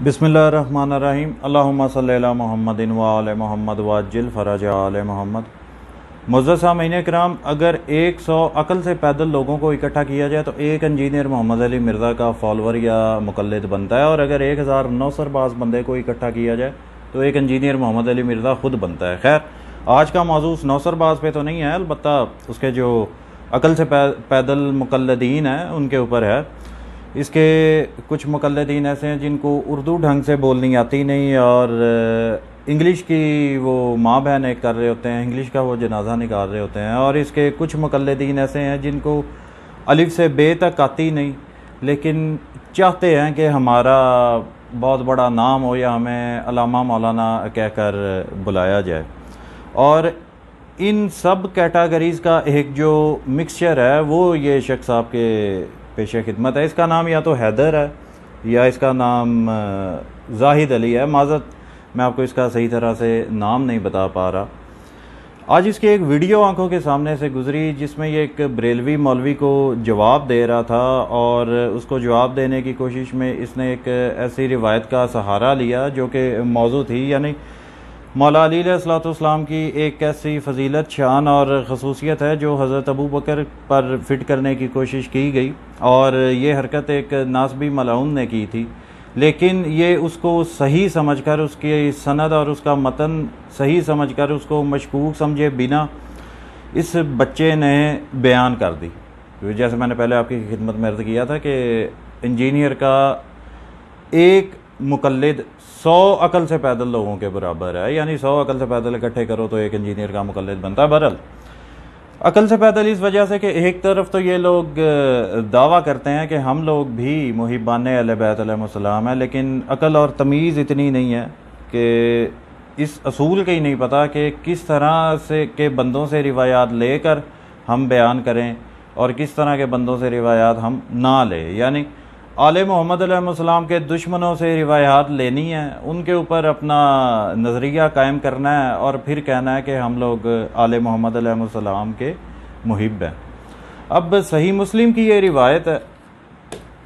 बिस्मिल्लाहिर्रहमानिर्रहीम। अल्लाहुम्मा सल्ली अला मुहम्मदिन व आले मोहम्मद वाजिल फ़रज आले मोहम्मद। मुअज़्ज़ज़ सामीन किराम, अगर 100 अकल से पैदल लोगों को इकट्ठा किया जाए तो एक इंजीनियर मोहम्मद अली मिर्ज़ा का फॉलोअर या मुक़ल्लिद बनता है, और अगर 1000 नौसरबाज बंदे को इकट्ठा किया जाए तो एक इंजीनियर मोहम्मद अली मिर्ज़ा ख़ुद बनता है। खैर, आज का मौजूद नौसरबाज पे तो नहीं है, अलबत्ता उसके जो अकल से पैदल मुक़ल्लिदीन हैं उनके ऊपर है। इसके कुछ मुक़ल्लिदीन ऐसे हैं जिनको उर्दू ढंग से बोलनी आती नहीं, और इंग्लिश की वो माँ बहन एक कर रहे होते हैं, इंग्लिश का वो जनाजा निकाल रहे होते हैं। और इसके कुछ मुक़ल्लिदीन ऐसे हैं जिनको अलिफ से बे तक आती नहीं, लेकिन चाहते हैं कि हमारा बहुत बड़ा नाम हो या हमें अल्लामा मौलाना कहकर बुलाया जाए। और इन सब कैटेगरीज़ का एक जो मिक्सचर है वो ये शख्स आपके पेशे खिदमत है। इसका नाम या तो हैदर है या इसका नाम जाहिद अली है। माज़रत, मैं आपको इसका सही तरह से नाम नहीं बता पा रहा। आज इसकी एक वीडियो आंखों के सामने से गुजरी जिसमें ये एक बरेलवी मौलवी को जवाब दे रहा था, और उसको जवाब देने की कोशिश में इसने एक ऐसी रिवायत का सहारा लिया जो कि मौजू थी, यानी मौला अली अलैहिस्सलाम की एक ऐसी फजीलत, शान और खसूसियत है जो हज़रत अबू बकर पर फिट करने की कोशिश की गई। और ये हरकत एक नासबी मलाउन ने की थी, लेकिन ये उसको सही समझकर, उसकी सनद और उसका मतन सही समझकर, उसको मशकूक समझे बिना इस बच्चे ने बयान कर दी। जैसे मैंने पहले आपकी खिदमत में अर्ज़ किया था कि इंजीनियर का एक मुक़ल्लिद 100 अकल से पैदल लोगों के बराबर है, यानी 100 अकल से पैदल इकट्ठे करो तो एक इंजीनियर का मुक़ल्लिद बनता है। बहरहाल, अकल से पैदल इस वजह से कि एक तरफ तो ये लोग दावा करते हैं कि हम लोग भी मुहिब्बाने अहले बैत अलैहिस्सलाम हैं, लेकिन अकल और तमीज़ इतनी नहीं है कि इस असूल का ही नहीं पता कि किस तरह से के बंदों से रिवायात लेकर हम बयान करें और किस तरह के बंदों से रिवायात हम ना लें। यानी आले मोहम्मद अलैहिस्सलाम के दुश्मनों से रिवायात लेनी है, उनके ऊपर अपना नज़रिया कायम करना है और फिर कहना है कि हम लोग आले मोहम्मद अलैहिस्सलाम के मुहिब हैं। अब सही मुस्लिम की ये रिवायत है,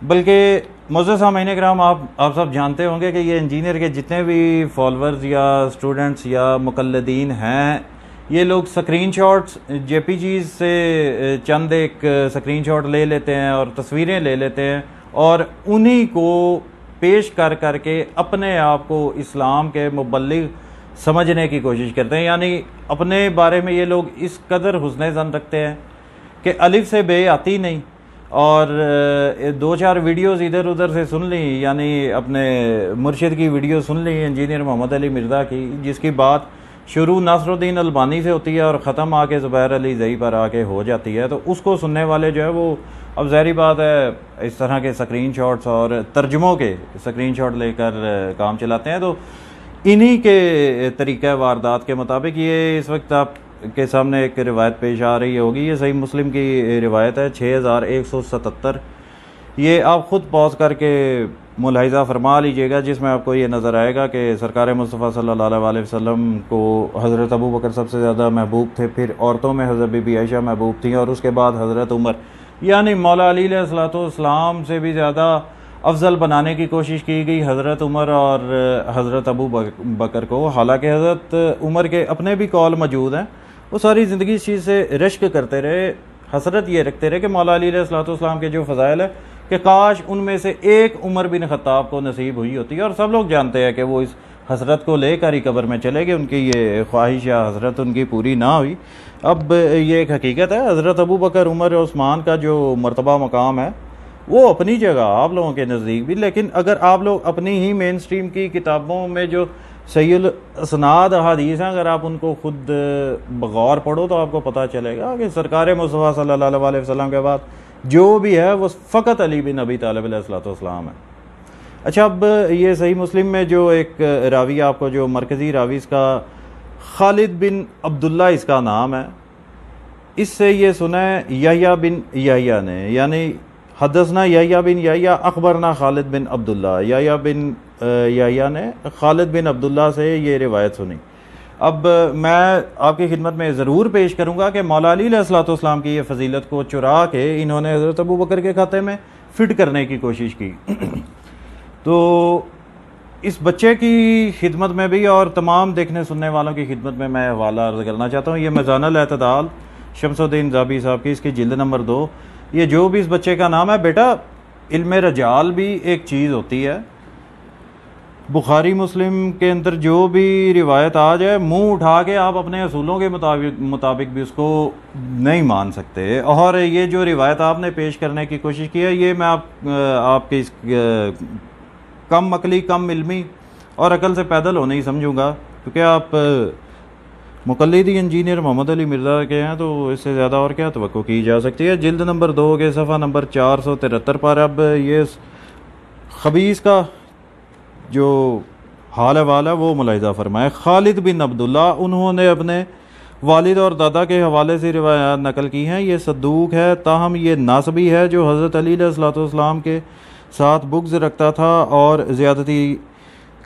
बल्कि मुअज़्ज़ज़ सामीन किराम, आप सब जानते होंगे कि ये इंजीनियर के जितने भी फॉलोअर्स या स्टूडेंट्स या मुक़ल्लिदीन हैं, ये लोग स्क्रीन शॉट्स JPGs से चंद एक स्क्रीन शॉट ले लेते हैं और तस्वीरें ले लेते हैं, और उन्हीं को पेश कर करके अपने आप को इस्लाम के मुबल्लिग समझने की कोशिश करते हैं। यानी अपने बारे में ये लोग इस कदर हुस्न ज़न रखते हैं कि अलिफ से बे आती नहीं, और 2-4 वीडियोज़ इधर उधर से सुन ली, यानी अपने मुर्शिद की वीडियो सुन ली इंजीनियर मोहम्मद अली मिर्ज़ा की, जिसकी बात शुरू नासरुद्दीन अलबानी से होती है और ख़त्म आके ज़ुबैर अली ज़ई पर आके हो जाती है, तो उसको सुनने वाले जो है वो, अब ज़ाहिर बात है, इस तरह के स्क्रीन शॉट्स और तर्जुमों के स्क्रीन शॉट लेकर काम चलाते हैं। तो इन्हीं के तरीक़ा वारदात के मुताबिक ये इस वक्त आपके सामने एक रिवायत पेश आ रही होगी। ये सही मुस्लिम की रिवायत है 6177। ये आप ख़ुद पॉज करके मुलाहिज़ा फरमा लीजिएगा, जिसमें आपको ये नज़र आएगा कि सरकार मुस्तफ़ा सल्लल्लाहु अलैहि वसल्लम को हज़रत अबू बकर सबसे ज़्यादा महबूब थे, फिर औरतों में हज़रत बीबी आयशा महबूब थी, और उसके बाद हज़रत उमर, यानी मौला अली अलैहिस्सलाम से भी ज़्यादा अफजल बनाने की कोशिश की गई हज़रत उमर और हज़रत अबू बकर को। हालांकि हज़रत उमर के अपने भी कौल मौजूद हैं, वो सारी ज़िंदगी इस चीज़ से रश्क करते रहे, हसरत ये रखते रहे कि मौला अली अलैहिस्सलाम के जो फ़ज़ाइल है कि काश उनमें से एक उमर बिन ख़त्ताब को नसीब हुई होती है। और सब लोग जानते हैं कि वो इस हसरत को लेकर ही कब्र में चले गए, उनकी ये ख्वाहिश या हसरत उनकी पूरी ना हुई। अब ये एक हकीकत है, हज़रत अबू बकर, उमर और उस्मान का जो मर्तबा मकाम है वो अपनी जगह आप लोगों के नज़दीक भी, लेकिन अगर आप लोग अपनी ही मेन स्ट्रीम की किताबों में जो सहीहुल असनाद अहादीस हैं, अगर आप उनको खुद बगौर पढ़ो तो आपको पता चलेगा कि सरकार मुस्तफ़ा सल्लल्लाहु अलैहि वसल्लम के बाद जो भी है वो फ़कत अली बिन अबी तालिब अलैहिस्सलाम है। अच्छा, अब ये सही मुस्लिम में जो एक रावी आपको जो मरकज़ी रावी इसका खालिद बिन अब्दुल्ला इसका नाम है, इससे ये सुना है यहया बिन यहया ने, यानी हदसना यहया बिन यहया अखबरना खालिद बिन अब्दुल्ला, यहया बिन यहया ने खालिद बिन अब्दुल्ला से ये रिवायत सुनी। अब मैं आपकी खिदमत में ज़रूर पेश करूँगा कि मौला अली अलैहिस्सलाम की ये फजीलत को चुरा के इन्होंने हज़रत अबू बकर के खाते में फ़िट करने की कोशिश की। तो इस बच्चे की खिदमत में भी और तमाम देखने सुनने वालों की खिदमत में मैं हवाला अर्ज करना चाहता हूँ। ये मीज़ानुल एतदाल शमसुद्दीन ज़ाबी साहब की, इसकी जिल्द नंबर 2। ये जो भी इस बच्चे का नाम है, बेटा इल्म रजाल भी एक चीज़ होती है। बुखारी मुस्लिम के अंदर जो भी रिवायत आ जाए, मुंह उठा के आप अपने असूलों के मुताबिक भी उसको नहीं मान सकते। और ये जो रिवायत आपने पेश करने की कोशिश की है, ये मैं आपके इस कम अकली, कम इल्मी और अकल से पैदल होने ही समझूंगा, क्योंकि आप मुकल्लिदी इंजीनियर मोहम्मद अली मिर्ज़ा के हैं, तो इससे ज़्यादा और क्या तवक्को की जा सकती है। जिल्द नंबर 2 के सफ़ा नंबर 473 पर अब ये खबीस का जो हाल वाल है वो मुलाहिज़ा फरमाए। खालिद बिन अब्दुल्ला, उन्होंने अपने वालिद और दादा के हवाले से रिवायात नकल की हैं। ये सद्दूक है, ताहम ये नासबी है जो हज़रत अली अलैहिस्सलाम के साथ बुग़्ज़ रखता था और ज़्यादती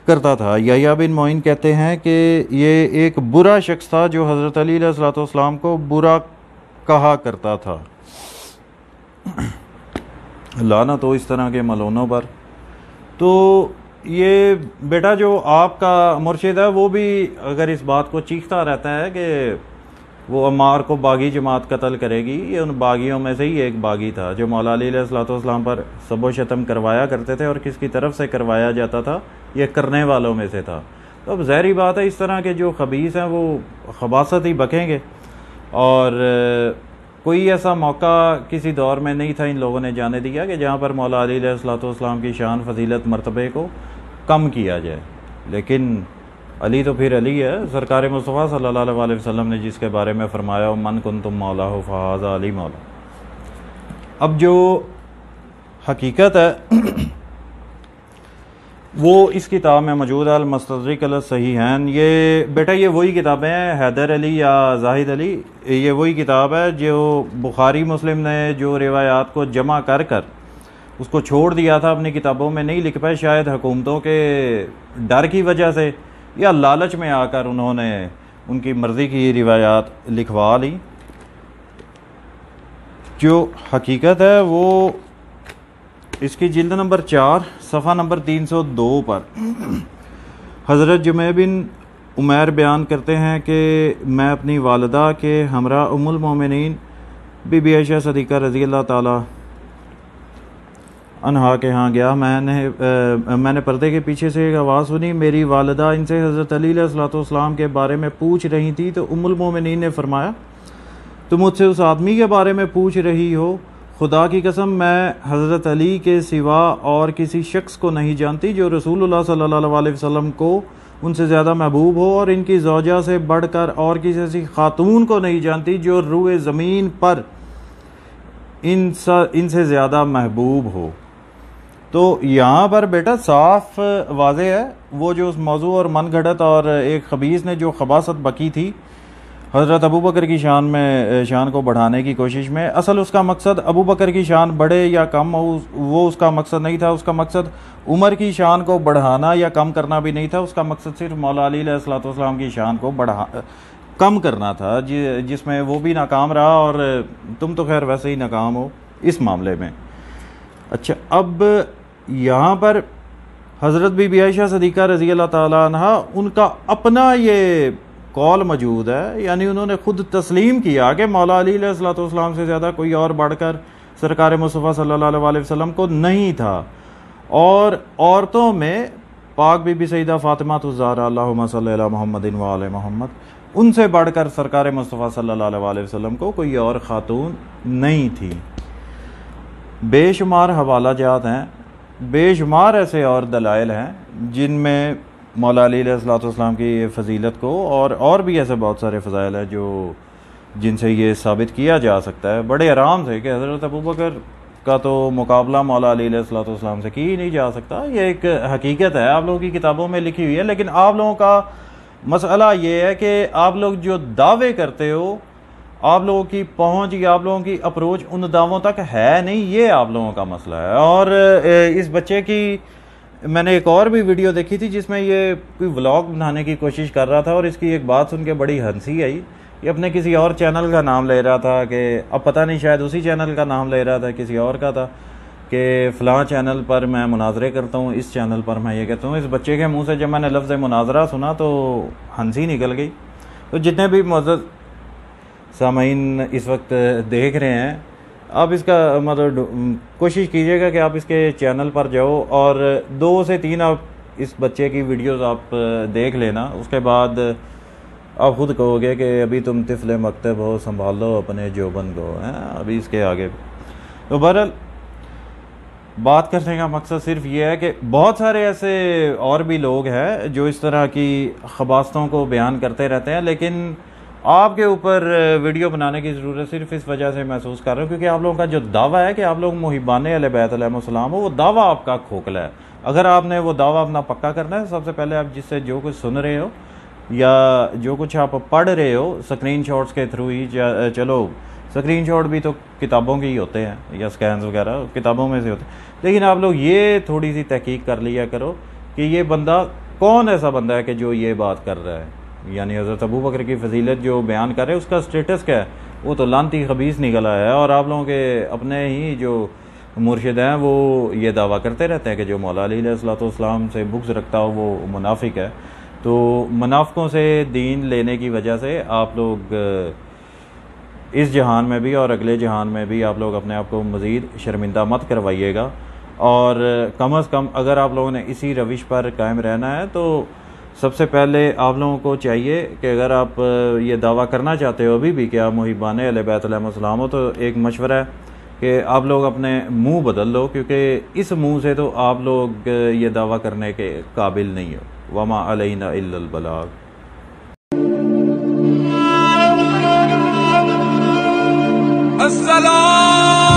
करता था। यहया बिन मोइन कहते हैं कि ये एक बुरा शख्स था जो हज़रत अली अलैहिस्सलाम को बुरा कहा करता था। लानत हो इस तरह के मलूनों पर। तो ये बेटा जो आपका मुर्शिद है वो भी अगर इस बात को चीखता रहता है कि वो अम्मार को बागी जमात कत्ल करेगी, ये उन बागियों में से ही एक बागी था जो मौला अली अलैहिस्सलाम पर सबो शतम करवाया करते थे। और किसकी तरफ से करवाया जाता था? ये करने वालों में से था। तो अब ज़ाहिर बात है, इस तरह के जो खबीस हैं वो खबासत ही बकेंगे। और कोई ऐसा मौका किसी दौर में नहीं था इन लोगों ने जाने दिया कि जहाँ पर मौला अली अलैहिस्सलाम की शान, फजीलत, मर्तबे को कम किया जाए। लेकिन अली तो फिर अली है। सरकार मुस्तफ़ा सल्लल्लाहु अलैहि वसल्लम ने जिसके बारे में फरमाया, मन कुंतुम मौला हो फ़हाज़ा अली मौला। अब जो हकीकत है वो इस किताब में मौजूद है, अल-मुस्तदरिक अल-सहीहैन। ये बेटा ये वही किताबें हैं, हैदर अली या जाहिद अली, ये वही किताब है जो बुखारी मुस्लिम ने जो रिवायात को जमा कर कर उसको छोड़ दिया था, अपनी किताबों में नहीं लिख पाए, शायद हुकूमतों के डर की वजह से या लालच में आकर उन्होंने उनकी मर्ज़ी की रिवायात लिखवा ली। जो हकीकत है वो इसकी जिल्द नंबर 4 सफ़ा नंबर 302 पर हज़रत जुमै बिन उमैर बयान करते हैं कि मैं अपनी वालदा के हमरा उम्मुल मोमिनीन बीबी आयशा सदीक़ा रज़ी अल्लाह ताला अन्हा के यहाँ गया। मैंने पर्दे के पीछे से एक आवाज़ सुनी। मेरी वालदा इनसे हज़रत अली अलैहिस्सलाम के बारे में पूछ रही थी, तो उम्मुल मोमिनीन ने फरमाया, तुम मुझसे उस आदमी के बारे में पूछ रही हो? खुदा की कसम मैं हज़रत अली के सिवा और किसी शख्स को नहीं जानती जो रसूलुल्लाह सल्लल्लाहु अलैहि वसल्लम को उनसे ज़्यादा महबूब हो, और इनकी ज़ौजा से बढ़कर और किसी ऐसी खातून को नहीं जानती जो रूए ज़मीन पर इनसे ज़्यादा महबूब हो। तो यहाँ पर बेटा साफ वाज़े है वो जो उस मौजू और मन घड़त और एक खबीस ने जो खबासत बकी थी हज़रत अबू बकर की शान को बढ़ाने की कोशिश में। असल उसका मकसद अबू बकर की शान बढ़े या कम हो, वो उसका मकसद नहीं था। उसका मकसद उमर की शान को बढ़ाना या कम करना भी नहीं था। उसका मकसद सिर्फ मौला अली अलैहिस्सलाम की शान को कम करना था, जिसमें वो भी नाकाम रहा और तुम तो खैर वैसे ही नाकाम हो इस मामले में। अच्छा, अब यहाँ पर हज़रत बीबी आयशा सदीक़ा रज़ी अल्लाह ताला अन्हा उनका अपना ये कौल मौजूद है, यानी उन्होंने खुद तस्लीम किया कि मौला अली अलैहिस्सलाम से ज़्यादा कोई और बढ़कर सरकार मुस्तफ़ा सल्लल्लाहु अलैहि वसल्लम को नहीं था। और औरतों में पाक बीबी सईदा फ़ातिमा ज़हरा अल्लाहुम्मा सल्ली अला मुहम्मदिन व आले मुहम्मद, उनसे बढ़कर सरकार मुस्तफ़ा सल्लल्लाहु अलैहि वसल्लम को कोई और ख़ातून नहीं थी। बेशुमार हवाला जात हैं, बेशुमार ऐसे और दलाइल हैं जिनमें मौला अली अलैहिस्सलाम की फ़जीलत को और भी ऐसे बहुत सारे फ़ज़ाइल हैं जो जिनसे ये साबित किया जा सकता है बड़े आराम से कि हज़रत अबू बकर का तो मुकाबला मौला अली अलैहिस्सलाम से की ही नहीं जा सकता। ये एक हकीकत है, आप लोगों की किताबों में लिखी हुई है। लेकिन आप लोगों का मसला ये है कि आप लोग जो दावे करते हो, आप लोगों की पहुंच या आप लोगों की अप्रोच उन दावों तक है नहीं, ये आप लोगों का मसला है। और इस बच्चे की मैंने एक और भी वीडियो देखी थी जिसमें ये कोई व्लॉग बनाने की कोशिश कर रहा था और इसकी एक बात सुन के बड़ी हंसी आई। ये अपने किसी और चैनल का नाम ले रहा था कि अब पता नहीं शायद उसी चैनल का नाम ले रहा था, किसी और का था, कि फ़लाँ चैनल पर मैं मुनाजरे करता हूँ, इस चैनल पर मैं ये कहता हूँ। इस बच्चे के मुंह से जब मैंने लफ्ज़ मुनाजरा सुना तो हंसी निकल गई। तो जितने भी मुअज़्ज़ज़ सामीन इस वक्त देख रहे हैं, आप इसका मतलब कोशिश कीजिएगा कि आप इसके चैनल पर जाओ और 2 से 3 आप इस बच्चे की वीडियोस आप देख लेना। उसके बाद आप खुद कहोगे कि अभी तुम तिफले मकतब हो, संभालो अपने जोबन को, हैं अभी इसके आगे। तो बहरहाल बात करने का मकसद सिर्फ ये है कि बहुत सारे ऐसे और भी लोग हैं जो इस तरह की खबास्तों को बयान करते रहते हैं, लेकिन आपके ऊपर वीडियो बनाने की ज़रूरत सिर्फ इस वजह से महसूस कर रहा हूँ क्योंकि आप लोगों का जो दावा है कि आप लोग मुहिबान अहले बैत अलैहिस्सलाम हो, वो दावा आपका खोखला है। अगर आपने वो दावा अपना पक्का करना है, सबसे पहले आप जिससे जो कुछ सुन रहे हो या जो कुछ आप पढ़ रहे हो स्क्रीन शॉट्स के थ्रू ही, चलो स्क्रीन शॉट भी तो किताबों के ही होते हैं या स्कैन्स वगैरह किताबों में से होते हैं, लेकिन आप लोग ये थोड़ी सी तहकीक कर लिया करो कि ये बंदा कौन ऐसा बंदा है कि जो ये बात कर रहा है, यानी हज़रत अबू बकर की फजीलत जो बयान कर रहे हैं उसका स्टेटस क्या है। वो तो लानती खबीस निकला है और आप लोगों के अपने ही जो मुर्शिद हैं वो ये दावा करते रहते हैं कि जो मौला अली अलैहिस्सलाम से बुग़्ज़ रखता हो वो मुनाफिक है। तो मुनाफिकों से दीन लेने की वजह से आप लोग इस जहान में भी और अगले जहान में भी आप लोग अपने आप को मज़ीद शर्मिंदा मत करवाइएगा। और कम से कम अगर आप लोगों ने इसी रविश पर कायम रहना है तो सबसे पहले आप लोगों को चाहिए कि अगर आप ये दावा करना चाहते हो अभी भी कि आप मुहिबान अहले बैत अलैहिस्सलाम हो, तो एक मशवरा है कि आप लोग अपने मुंह बदल लो, क्योंकि इस मुंह से तो आप लोग ये दावा करने के काबिल नहीं हो। वमा अलैना इल्लल बलाग। अस्सलाम